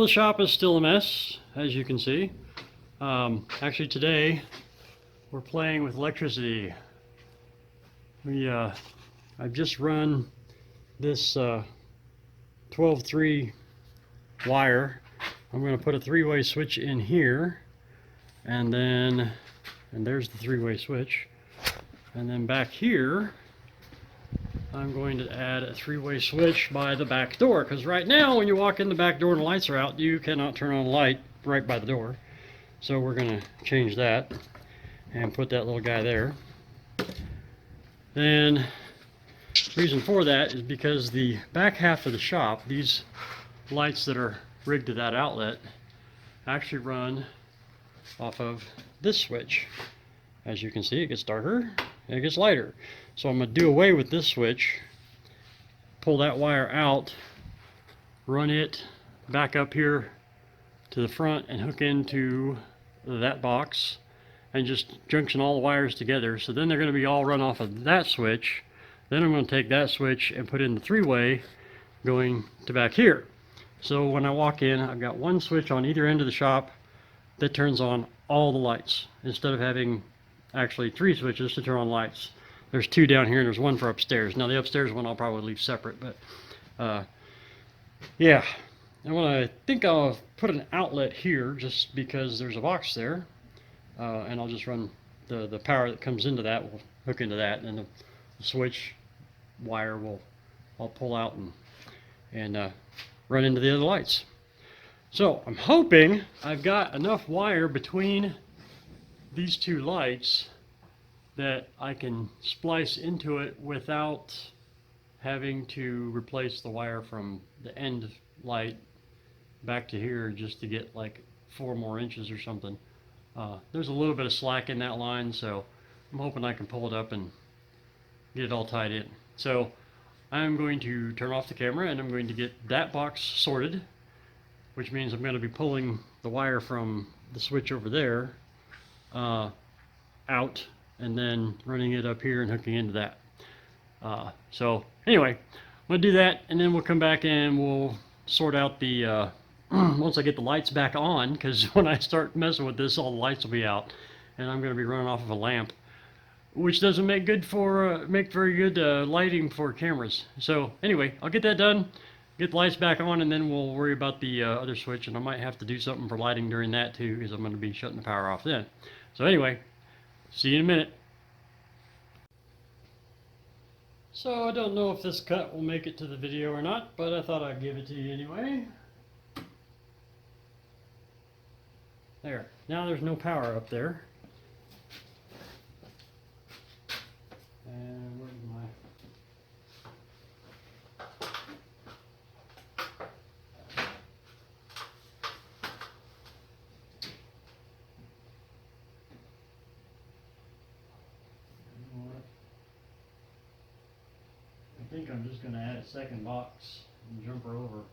the shop is still a mess, as you can see. Actually today we're playing with electricity. I've just run this 12-3 wire. I'm going to put a three-way switch in here, and there's the three-way switch. And then back here I'm going to add a three-way switch by the back door, because right now when you walk in the back door and the lights are out, you cannot turn on a light right by the door. So we're going to change that and put that little guy there. Then the reason for that is because the back half of the shop, these lights that are rigged to that outlet, actually run off of this switch. As you can see, it gets darker and it gets lighter. So I'm going to do away with this switch, pull that wire out, run it back up here to the front and hook into that box and just junction all the wires together. So then they're going to be all run off of that switch. Then I'm going to take that switch and put in the three-way going to back here. So when I walk in, I've got one switch on either end of the shop that turns on all the lights, instead of having actually three switches to turn on lights. There's two down here and there's one for upstairs. Now the upstairs one I'll probably leave separate, but yeah. And I think I'll put an outlet here just because there's a box there, and I'll just run the power that comes into that will hook into that, and the switch wire I'll pull out and run into the other lights. So I'm hoping I've got enough wire between these two lights that I can splice into it without having to replace the wire from the end light back to here just to get like 4 more inches or something. There's a little bit of slack in that line, so I'm hoping I can pull it up and get it all tied in. So I'm going to turn off the camera and I'm going to get that box sorted, which means I'm going to be pulling the wire from the switch over there out and then running it up here and hooking into that. So anyway, I'm going to do that, and then we'll come back and we'll sort out the once I get the lights back on, because when I start messing with this, all the lights will be out and I'm going to be running off of a lamp, which doesn't make very good lighting for cameras. So anyway, I'll get that done, get the lights back on, and then we'll worry about the other switch, and I might have to do something for lighting during that too, because I'm going to be shutting the power off then. So anyway, see you in a minute. So I don't know if this cut will make it to the video or not, but I thought I'd give it to you anyway. There. Now there's no power up there. And where's my... I think I'm just going to add a second box and jump her over.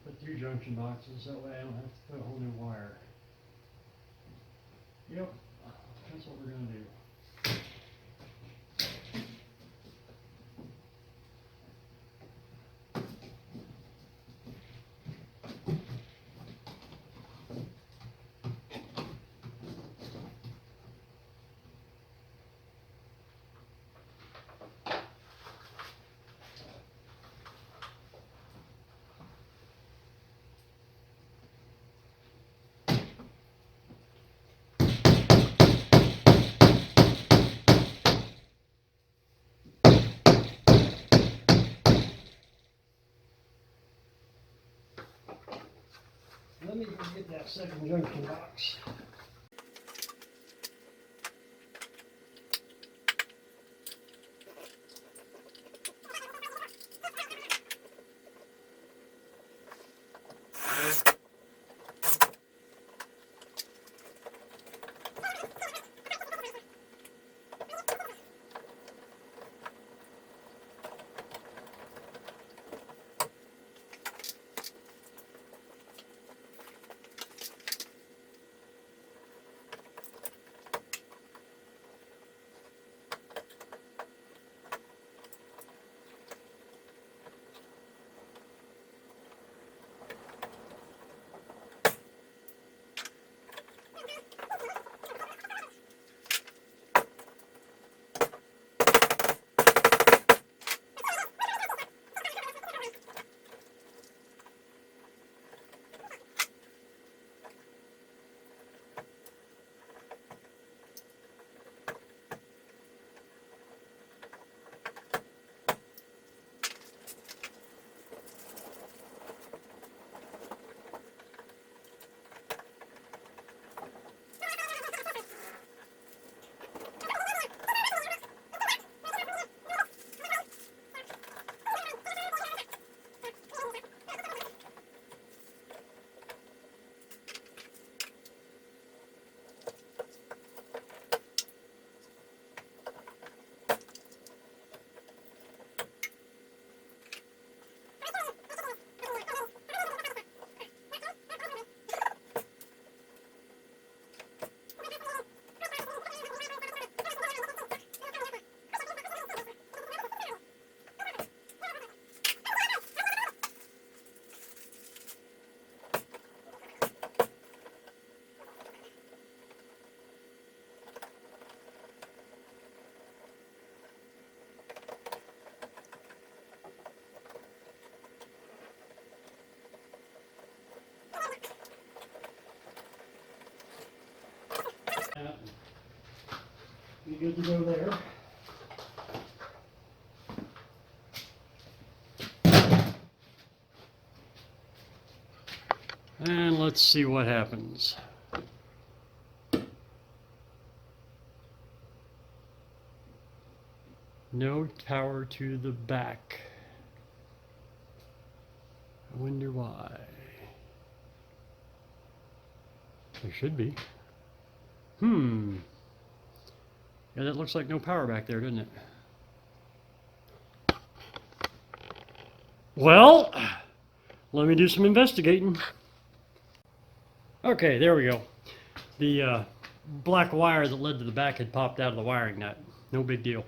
Put 2 junction boxes, that way I don't have to put a whole new wire. Yep, that's what we're going to do. Let me go get that second junction box. Be good to go there. And let's see what happens. No power to the back. I wonder why. There should be. Yeah, that looks like no power back there, doesn't it? Well, let me do some investigating. Okay, there we go. The black wire that led to the back had popped out of the wiring nut. No big deal.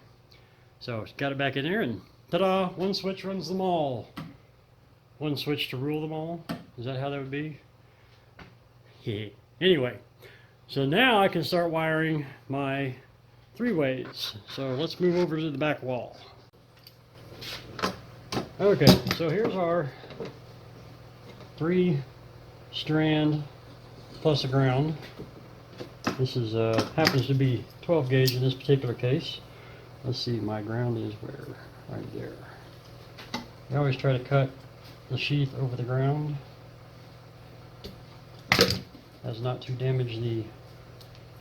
So got it back in there, and ta-da! One switch runs them all. One switch to rule them all. Is that how that would be? Yeah. Anyway, so now I can start wiring my three-ways. So let's move over to the back wall. Okay, so here's our 3-strand plus a ground. This is happens to be 12 gauge in this particular case. Let's see, my ground is where? Right there. I always try to cut the sheath over the ground as not to damage the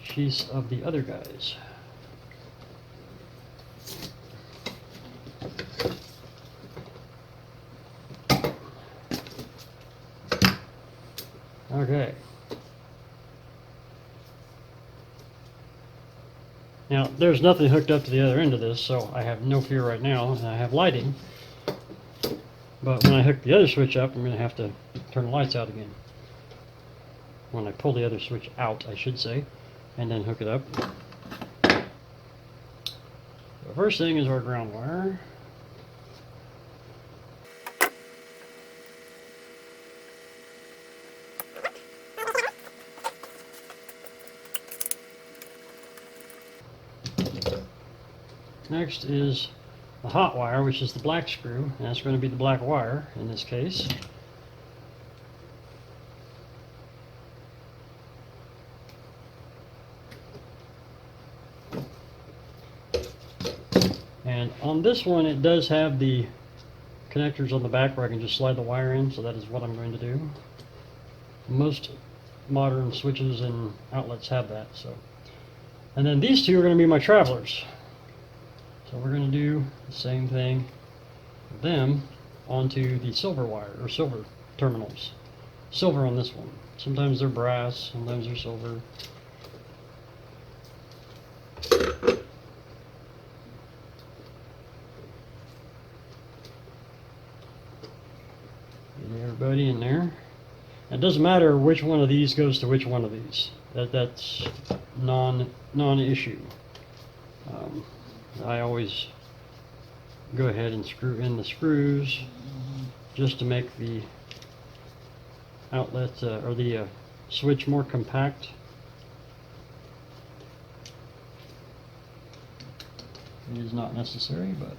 sheaths of the other guys. Okay. Now, there's nothing hooked up to the other end of this, so I have no fear right now, and I have lighting. But when I hook the other switch up, I'm going to have to turn the lights out again. When I pull the other switch out, I should say, and then hook it up. The first thing is our ground wire. Next is the hot wire, which is the black screw, and that's going to be the black wire in this case. And on this one, it does have the connectors on the back where I can just slide the wire in, so that is what I'm going to do. Most modern switches and outlets have that. So, and then these two are going to be my travelers. So we're going to do the same thing with them onto the silver wire, or silver terminals. Silver on this one. Sometimes they're brass, sometimes they're silver. Get everybody in there. It doesn't matter which one of these goes to which one of these. That's non-issue. I always go ahead and screw in the screws just to make the outlet or the switch more compact. It is not necessary, but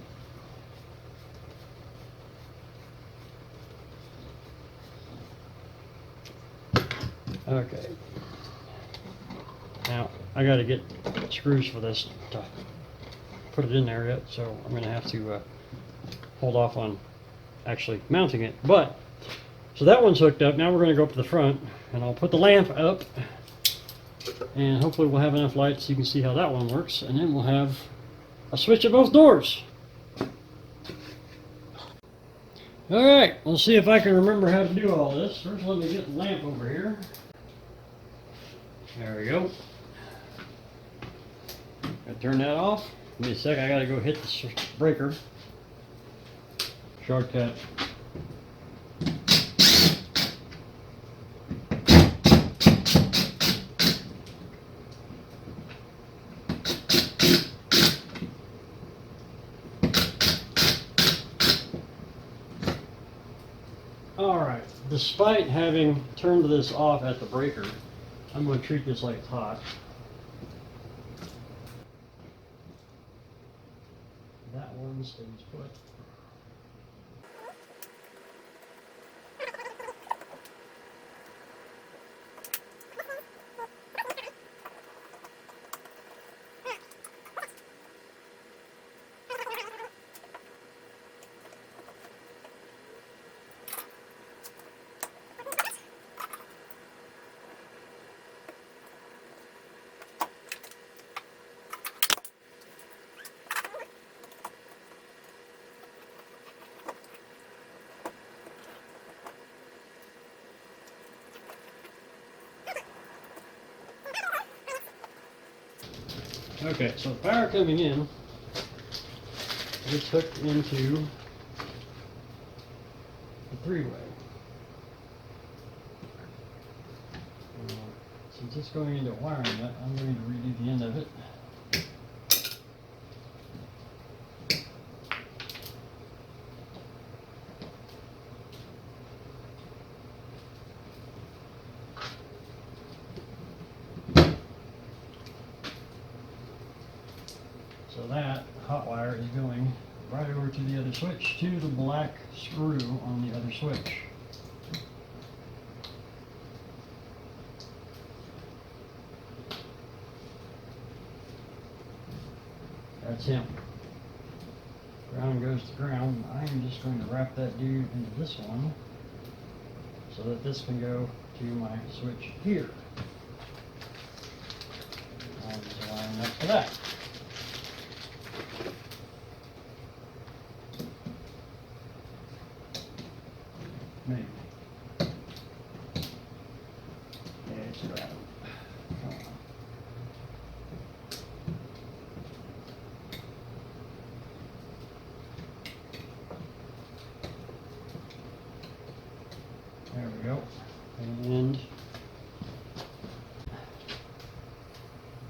okay. Now I got to get screws for this to put it in there yet, so I'm going to have to hold off on actually mounting it. But so that one's hooked up. Now we're going to go up to the front, and I'll put the lamp up, and hopefully we'll have enough light so you can see how that one works, and then we'll have a switch at both doors. Alright, we'll see if I can remember how to do all this. First, let me get the lamp over here. There we go. Gotta turn that off. Give me a sec, I gotta go hit the breaker. Shortcut. Alright, despite having turned this off at the breaker, I'm going to treat this like it's hot. That one stays put. Okay, so the power coming in is hooked into the three-way. Since it's going into a wiring nut, I'm going to redo the end of it. So that hot wire is going right over to the other switch, to the black screw on the other switch. That's him. Ground goes to ground. I'm just going to wrap that dude into this one so that this can go to my switch here. I'll just line up for that. Maybe. Yeah, it's right. There we go. And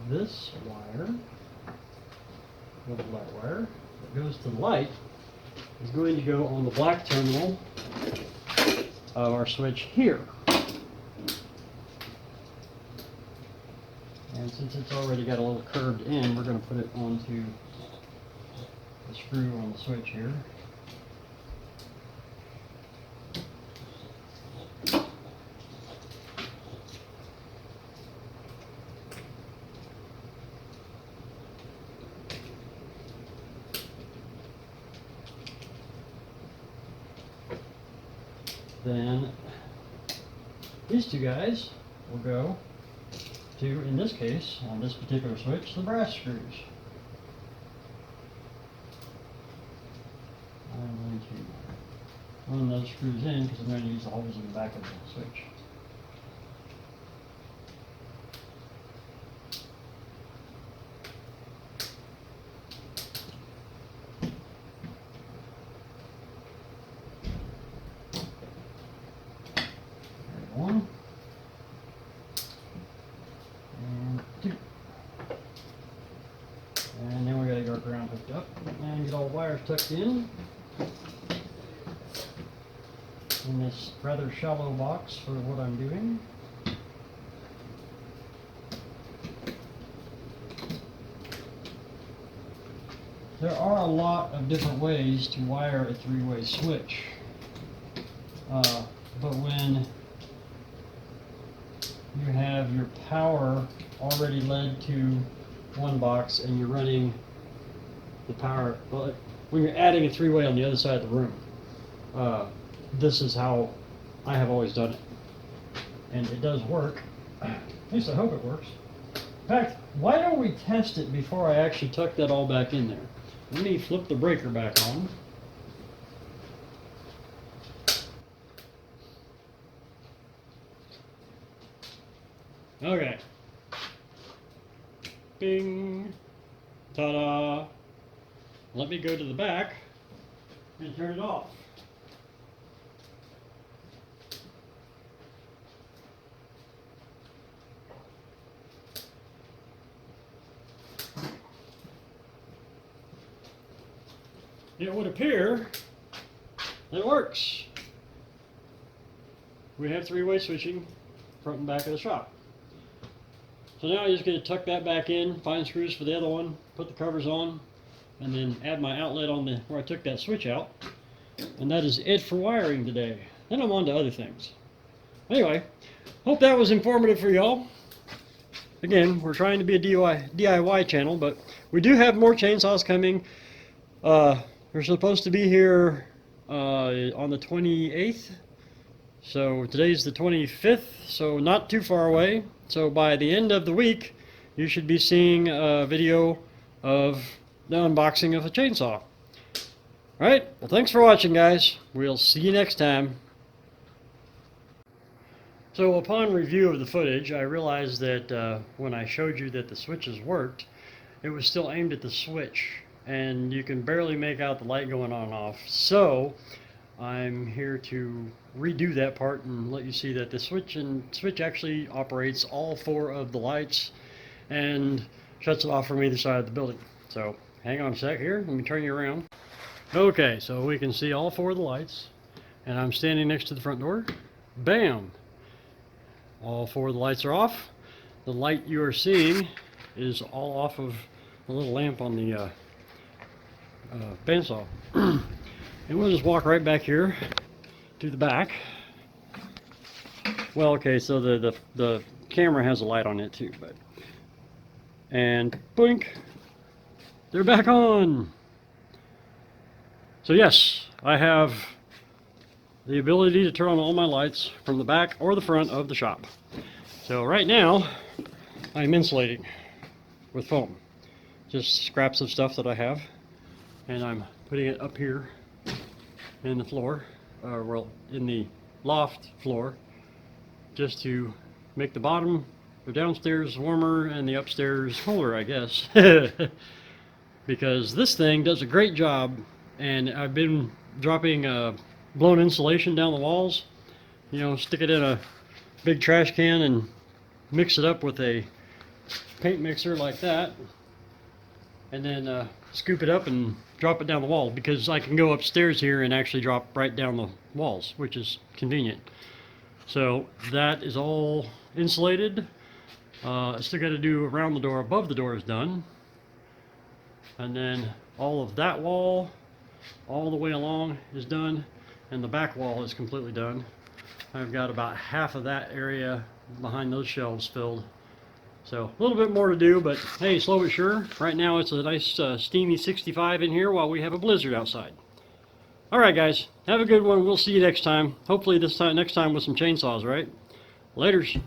this wire, the black wire that goes to the light, is going to go on the black terminal of our switch here. And since it's already got a little curved in, we're going to put it onto the screw on the switch here. Then these two guys will go to, in this case, on this particular switch, the brass screws. I'm going to run those screws in because I'm going to use the holes in the back of the switch. One and two. And then we gotta get our ground hooked up and get all the wires tucked in this rather shallow box for what I'm doing. There are a lot of different ways to wire a three-way switch, but when you have your power already led to one box and you're running the power, well, when you're adding a three-way on the other side of the room, this is how I have always done it, and it does work. At least I hope it works. In fact, why don't we test it before I actually tuck that all back in there? Let me flip the breaker back on. Okay. Bing. Ta-da. Let me go to the back and turn it off. It would appear that it works. We have three-way switching front and back of the shop. So now I'm just going to tuck that back in, find screws for the other one, put the covers on, and then add my outlet on the where I took that switch out. And that is it for wiring today. Then I'm on to other things. Anyway, hope that was informative for y'all. Again, we're trying to be a DIY channel, but we do have more chainsaws coming. They're supposed to be here on the 28th. So today's the 25th, so not too far away. So by the end of the week, you should be seeing a video of the unboxing of a chainsaw. Alright, well thanks for watching, guys. We'll see you next time. So upon review of the footage, I realized that when I showed you that the switches worked, it was still aimed at the switch, and you can barely make out the light going on and off. So I'm here to redo that part and let you see that the switch actually operates all 4 of the lights and shuts it off from either side of the building. So hang on a sec here, let me turn you around. Okay, so we can see all 4 of the lights, and I'm standing next to the front door. Bam! All 4 of the lights are off. The light you are seeing is all off of the little lamp on the bandsaw. And we'll just walk right back here to the back. Well, okay, so the camera has a light on it too, but and blink, they're back on. So yes, I have the ability to turn on all my lights from the back or the front of the shop. So right now, I'm insulating with foam. Just scraps of stuff that I have, and I'm putting it up here in the floor, well, in the loft floor, just to make the bottom, the downstairs warmer and the upstairs cooler, I guess. Because this thing does a great job, and I've been dropping blown insulation down the walls. You know, stick it in a big trash can and mix it up with a paint mixer like that, and then scoop it up and drop it down the wall, because I can go upstairs here and actually drop right down the walls, which is convenient. So that is all insulated. I still got to do around the door. Above the door is done, and then all of that wall all the way along is done, and the back wall is completely done. I've got about half of that area behind those shelves filled. So a little bit more to do, but hey, slow but sure. Right now it's a nice steamy 65 in here while we have a blizzard outside. Alright guys, have a good one. We'll see you next time. Hopefully next time with some chainsaws, right? Laters.